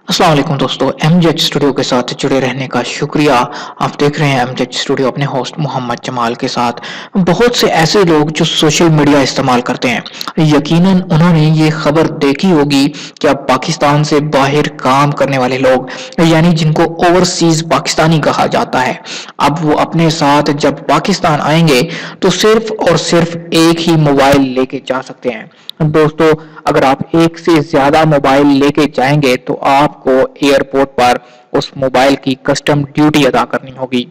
अस्सलाम वालेकुम दोस्तों, एमजेड स्टूडियो के साथ जुड़े रहने का शुक्रिया। आप देख रहे हैं एमजेड स्टूडियो अपने होस्ट मोहम्मद जमाल के साथ। बहुत से ऐसे लोग जो सोशल मीडिया इस्तेमाल करते हैं, यकीनन उन्होंने ये खबर देखी होगी कि अब पाकिस्तान से बाहर काम करने वाले लोग, यानी जिनको ओवरसीज पाकिस्तानी कहा जाता है, अब वो अपने साथ जब पाकिस्तान आएंगे तो सिर्फ और सिर्फ एक ही मोबाइल लेके जा सकते हैं। दोस्तों, अगर आप एक से ज्यादा मोबाइल लेके जाएंगे तो आपको एयरपोर्ट पर उस मोबाइल की कस्टम ड्यूटी अदा करनी होगी।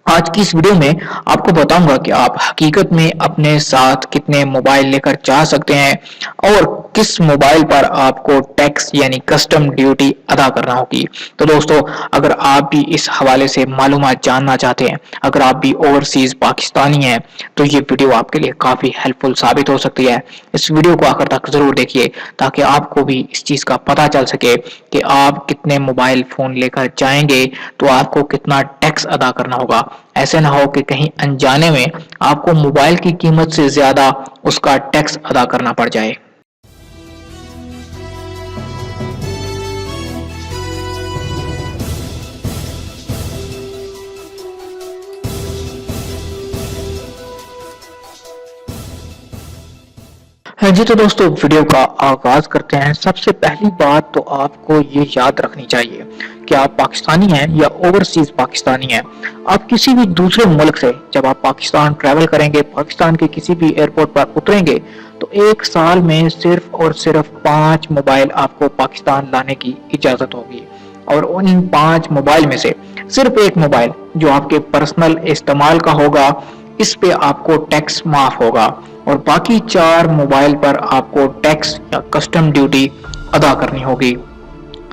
आज की इस वीडियो में आपको बताऊंगा कि आप हकीकत में अपने साथ कितने मोबाइल लेकर जा सकते हैं और किस मोबाइल पर आपको टैक्स यानी कस्टम ड्यूटी अदा करना होगी। तो दोस्तों, अगर आप भी इस हवाले से मालूमात जानना चाहते हैं, अगर आप भी ओवरसीज पाकिस्तानी हैं, तो ये वीडियो आपके लिए काफी हेल्पफुल साबित हो सकती है। इस वीडियो को आखिर तक जरूर देखिए ताकि आपको भी इस चीज का पता चल सके कि आप कितने मोबाइल फोन लेकर जाएंगे तो आपको कितना टैक्स अदा करना होगा। ऐसे ना हो कि कहीं अनजाने में आपको मोबाइल की कीमत से ज्यादा उसका टैक्स अदा करना पड़ जाए। जी तो दोस्तों, वीडियो का आगाज करते हैं। सबसे पहली बात तो आपको ये याद रखनी चाहिए कि आप पाकिस्तानी हैं या ओवरसीज पाकिस्तानी हैं। आप किसी भी दूसरे मुल्क से जब आप पाकिस्तान ट्रैवल करेंगे, पाकिस्तान के किसी भी एयरपोर्ट पर उतरेंगे, तो एक साल में सिर्फ और सिर्फ 5 मोबाइल आपको पाकिस्तान लाने की इजाजत होगी। और उन 5 मोबाइल में से सिर्फ एक मोबाइल जो आपके पर्सनल इस्तेमाल का होगा, इस पे आपको टैक्स माफ होगा और बाकी 4 मोबाइल पर आपको टैक्स या कस्टम ड्यूटी अदा करनी होगी।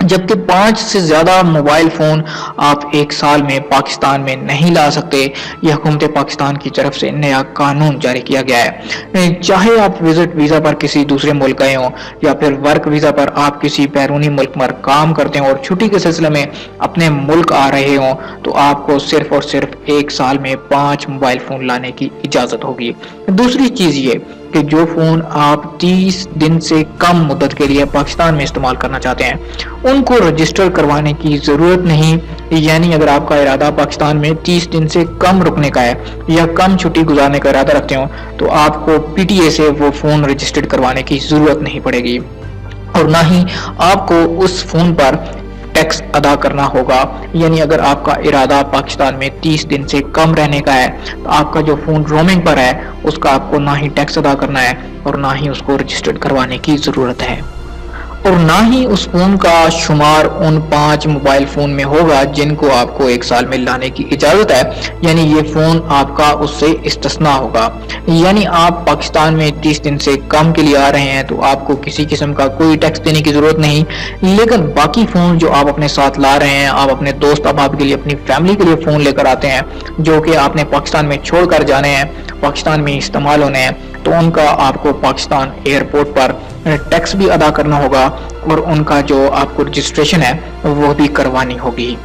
जबकि 5 से ज्यादा मोबाइल फोन आप एक साल में पाकिस्तान में नहीं ला सकते। यह हुकूमत पाकिस्तान की तरफ से नया कानून जारी किया गया है। चाहे आप विजिट वीजा पर किसी दूसरे मुल्क गए हों या फिर वर्क वीजा पर आप किसी बैरूनी मुल्क में काम करते हो और छुट्टी के सिलसिले में अपने मुल्क आ रहे हो, तो आपको सिर्फ और सिर्फ एक साल में 5 मोबाइल फोन लाने की इजाजत होगी। दूसरी चीज ये कि जो फोन आप 30 दिन से कम मुद्दत के लिए पाकिस्तान में इस्तेमाल करना चाहते हैं, उनको रजिस्टर करवाने की जरूरत नहीं। यानी अगर आपका इरादा पाकिस्तान में 30 दिन से कम रुकने का है या कम छुट्टी गुजारने का इरादा रखते हो, तो आपको पीटीए से वो फोन रजिस्टर्ड करवाने की जरूरत नहीं पड़ेगी और ना ही आपको उस फोन पर टैक्स अदा करना होगा। यानी अगर आपका इरादा पाकिस्तान में 30 दिन से कम रहने का है, तो आपका जो फोन रोमिंग पर है उसका आपको ना ही टैक्स अदा करना है और ना ही उसको रजिस्टर्ड करवाने की जरूरत है, और ना ही उस फोन का शुमार उन 5 मोबाइल फोन में होगा जिनको आपको एक साल में लाने की इजाजत है। यानी ये फोन आपका उससे इस्तिस्ना होगा। यानी आप पाकिस्तान में 30 दिन से कम के लिए आ रहे हैं तो आपको किसी किस्म का कोई टैक्स देने की जरूरत नहीं। लेकिन बाकी फोन जो आप अपने साथ ला रहे हैं, आप अपने दोस्त अहबाब के लिए, अपनी फैमिली के लिए फोन लेकर आते हैं जो कि आपने पाकिस्तान में छोड़कर जाने हैं, पाकिस्तान में इस्तेमाल होने हैं, तो उनका आपको पाकिस्तान एयरपोर्ट पर टैक्स भी अदा करना होगा और उनका जो आपको रजिस्ट्रेशन है वो भी करवानी होगी।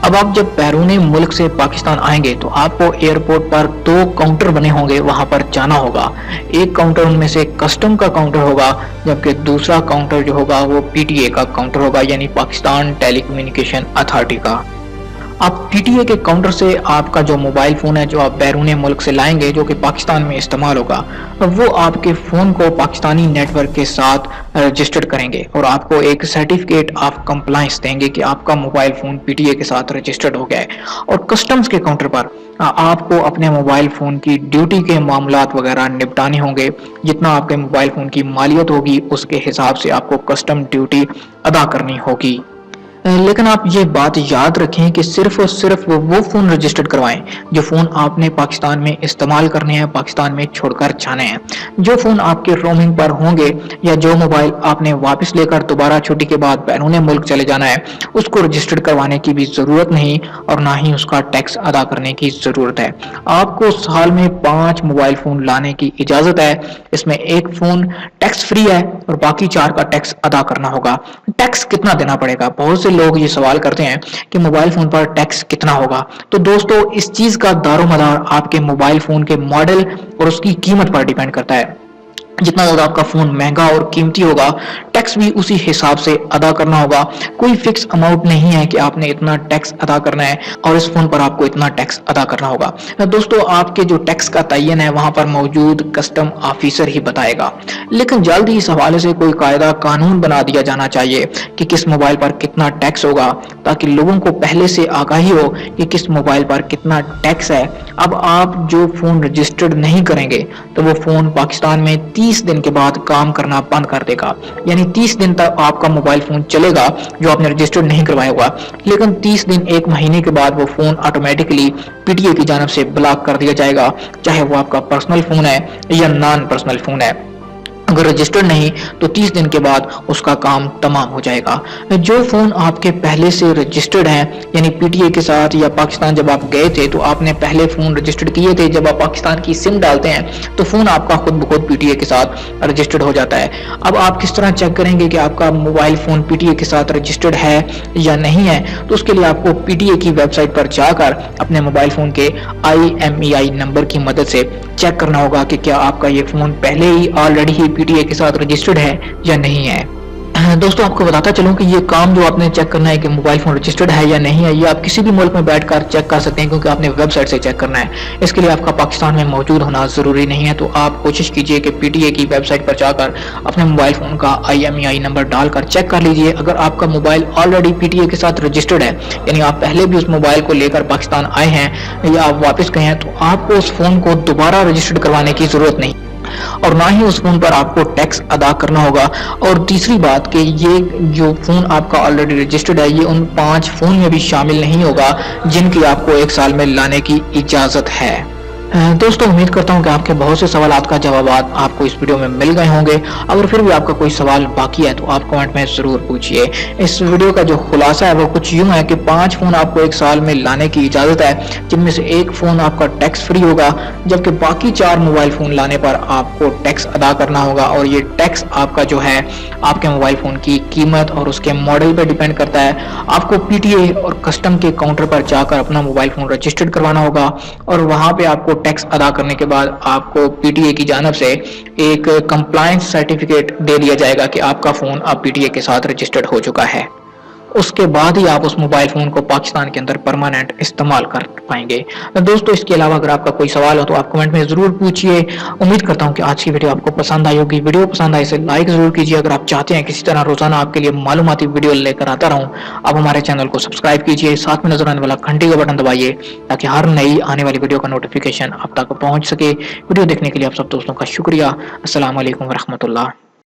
अब आप जब बैरूनी मुल्क से पाकिस्तान आएंगे तो आपको एयरपोर्ट पर 2 काउंटर बने होंगे, वहां पर जाना होगा। एक काउंटर उनमें से कस्टम का काउंटर होगा, जबकि दूसरा काउंटर जो होगा वो पीटीए का काउंटर होगा, यानी पाकिस्तान टेलीकम्युनिकेशन अथॉरिटी का। आप पीटीए के काउंटर से आपका जो मोबाइल फोन है जो आप बैरून मुल्क से लाएंगे, जो कि पाकिस्तान में इस्तेमाल होगा, वो आपके फोन को पाकिस्तानी नेटवर्क के साथ रजिस्टर्ड करेंगे और आपको एक सर्टिफिकेट ऑफ कंप्लायंस देंगे कि आपका मोबाइल फोन पीटीए के साथ रजिस्टर्ड हो गया है। और कस्टम्स के काउंटर पर आपको अपने मोबाइल फोन की ड्यूटी के मामलात वगैरह निपटाने होंगे। जितना आपके मोबाइल फोन की मालियत होगी उसके हिसाब से आपको कस्टम ड्यूटी अदा करनी होगी। लेकिन आप ये बात याद रखें कि सिर्फ और सिर्फ वो फोन रजिस्टर्ड करवाएं जो फोन आपने पाकिस्तान में इस्तेमाल करने हैं, पाकिस्तान में छोड़कर जाने हैं। जो फोन आपके रोमिंग पर होंगे या जो मोबाइल आपने वापस लेकर दोबारा छुट्टी के बाद बैरून मुल्क चले जाना है, उसको रजिस्टर्ड करवाने की भी जरूरत नहीं और ना ही उसका टैक्स अदा करने की जरूरत है। आपको साल में 5 मोबाइल फोन लाने की इजाजत है। इसमें एक फोन टैक्स फ्री है और बाकी 4 का टैक्स अदा करना होगा। टैक्स कितना देना पड़ेगा? बहुत से लोग ये सवाल करते हैं कि मोबाइल फोन पर टैक्स कितना होगा। तो दोस्तों, इस चीज का दारोमदार आपके मोबाइल फोन के मॉडल और उसकी कीमत पर डिपेंड करता है। जितना ज्यादा आपका फोन महंगा और कीमती होगा, टैक्स भी उसी हिसाब से अदा करना होगा। कोई फिक्स अमाउंट नहीं है कि आपने इतना टैक्स अदा करना है और इस फोन पर आपको इतना टैक्स अदा करना होगा। दोस्तों आपके जो टैक्स का तयन है वहां पर मौजूद कस्टम ऑफिसर ही बताएगा, लेकिन जल्द ही इस हवाले से कोई कायदा कानून बना दिया जाना चाहिए कि किस मोबाइल पर कितना टैक्स होगा, ताकि लोगों को पहले से आगाही हो कि किस मोबाइल पर कितना टैक्स है। अब आप जो फोन रजिस्टर्ड नहीं करेंगे तो वो फोन पाकिस्तान में 30 दिन के बाद काम करना बंद कर देगा, यानी 30 दिन तक आपका मोबाइल फोन चलेगा जो आपने रजिस्टर्ड नहीं करवाया हुआ, लेकिन 30 दिन एक महीने के बाद वो फोन ऑटोमेटिकली पीटीए की जानब से ब्लॉक कर दिया जाएगा, चाहे वो आपका पर्सनल फोन है या नॉन पर्सनल फोन है। अगर रजिस्टर्ड नहीं तो 30 दिन के बाद उसका काम तमाम हो जाएगा। जो फोन आपके पहले से रजिस्टर्ड हैं, यानी पीटीए के साथ, या पाकिस्तान जब आप गए थे तो आपने पहले फोन रजिस्टर्ड किए थे, जब आप पाकिस्तान की सिम डालते हैं तो फोन आपका खुद ब खुद पीटीए के साथ रजिस्टर्ड हो जाता है। अब आप किस तरह चेक करेंगे कि आपका मोबाइल फोन पीटीए के साथ रजिस्टर्ड है या नहीं है? तो उसके लिए आपको पीटीए की वेबसाइट पर जाकर अपने मोबाइल फोन के IMEI नंबर की मदद से चेक करना होगा कि क्या आपका ये फोन पहले ही ऑलरेडी ही पीटीए के साथ रजिस्टर्ड है या नहीं है। दोस्तों आपको बताता चलूं कि ये काम जो आपने चेक करना है कि मोबाइल फोन रजिस्टर्ड है या नहीं है, ये आप किसी भी मुल्क में बैठकर चेक कर सकते हैं, क्योंकि आपने वेबसाइट से चेक करना है। इसके लिए आपका पाकिस्तान में मौजूद होना जरूरी नहीं है। तो आप कोशिश कीजिए कि पीटीए की वेबसाइट पर जाकर अपने मोबाइल फोन का IMEI नंबर डालकर चेक कर लीजिए। अगर आपका मोबाइल ऑलरेडी पीटीए के साथ रजिस्टर्ड है, यानी आप पहले भी उस मोबाइल को लेकर पाकिस्तान आए हैं या आप वापस गए हैं, तो आपको उस फोन को दोबारा रजिस्टर्ड करवाने की जरूरत नहीं और ना ही उस फोन पर आपको टैक्स अदा करना होगा। और तीसरी बात कि ये जो फोन आपका ऑलरेडी रजिस्टर्ड है, ये उन 5 फोन में भी शामिल नहीं होगा जिनकी आपको 1 साल में लाने की इजाजत है। दोस्तों उम्मीद करता हूं कि आपके बहुत से सवाल का जवाब आपको इस वीडियो में मिल गए होंगे। अगर फिर भी आपका कोई सवाल बाकी है तो आप कमेंट में जरूर पूछिए। इस वीडियो का जो खुलासा है वो कुछ यूं है कि 5 फोन आपको 1 साल में लाने की इजाजत है, जिनमें से 1 फोन आपका टैक्स फ्री होगा, जबकि बाकी 4 मोबाइल फोन लाने पर आपको टैक्स अदा करना होगा। और ये टैक्स आपका जो है आपके मोबाइल फोन की कीमत और उसके मॉडल पर डिपेंड करता है। आपको पीटीए और कस्टम के काउंटर पर जाकर अपना मोबाइल फोन रजिस्टर्ड करवाना होगा और वहां पे आपको टैक्स अदा करने के बाद आपको पीटीए की जानब से एक कंप्लायंस सर्टिफिकेट दे दिया जाएगा कि आपका फोन अब पीटीए के साथ रजिस्टर्ड हो चुका है। उसके बाद ही आप उस मोबाइल फोन को पाकिस्तान के अंदर परमानेंट इस्तेमाल कर पाएंगे। दोस्तों इसके अलावा अगर आपका कोई सवाल हो तो आप कमेंट में जरूर पूछिए। उम्मीद करता हूं कि आज की वीडियो आपको पसंद आई होगी। वीडियो पसंद आए इसे लाइक जरूर कीजिए। अगर आप चाहते हैं किसी तरह रोजाना आपके लिए मालूमाती वीडियो लेकर आता रहूं, आप हमारे चैनल को सब्सक्राइब कीजिए, साथ में नजर आने वाला घंटी का बटन दबाइए ताकि हर नई आने वाली वीडियो का नोटिफिकेशन आप तक पहुंच सके। वीडियो देखने के लिए आप सब दोस्तों का शुक्रिया। अस्सलाम वालेकुम रहमतुल्लाह।